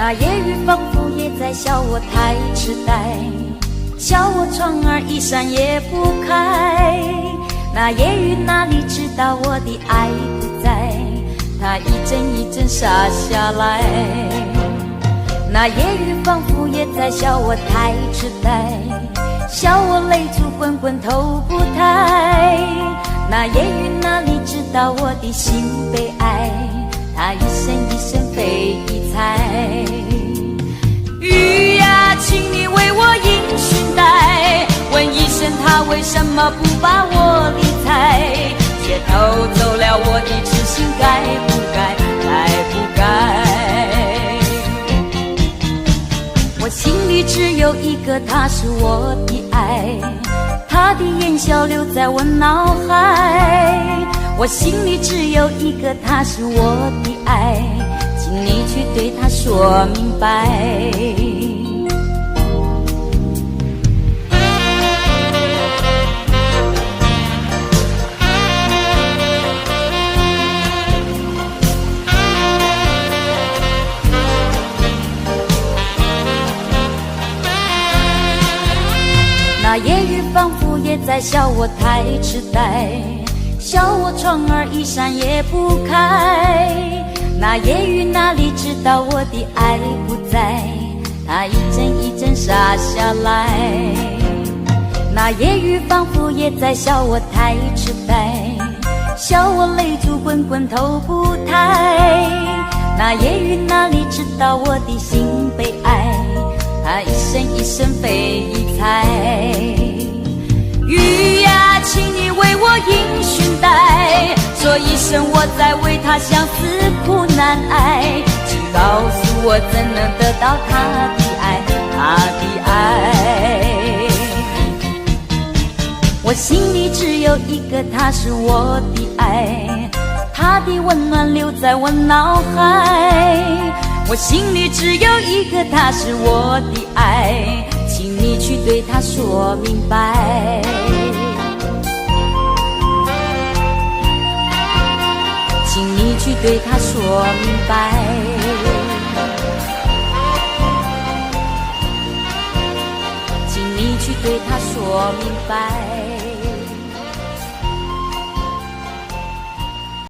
那夜雨仿佛也在笑我太痴呆，笑我窗儿一扇也不开。那夜雨哪里知道我的爱不在，它一阵一阵洒下来。那夜雨仿佛也在笑我太痴呆，笑我泪珠滚滚头不抬。那夜雨哪里知道我的心被爱，它一声一声飞一猜。雨呀，请你为我迎寻带，问一声他为什么不把我理睬，却偷走了我的痴心，该不该，该不该？我心里只有一个他，是我的爱，他的言笑留在我脑海。我心里只有一个他，是我的爱，请你去对他说明白。那夜雨仿佛也在笑我太痴呆，笑我窗儿一扇也不开。那夜雨哪里知道我的爱不在，它一阵一阵洒下来。那夜雨仿佛也在笑我太痴呆，笑我泪珠滚滚头不抬。那夜雨哪里知道我的心被爱，它一声一声飞一猜。雨呀，请你为我迎寻带，说一声我在为他相思苦难挨，请告诉我怎能得到他的爱，他的爱。我心里只有一个他，是我的爱，他的温暖留在我脑海。我心里只有一个他，是我的爱，请你去对他说明白。请你去对他说明白。请你去对他说明白。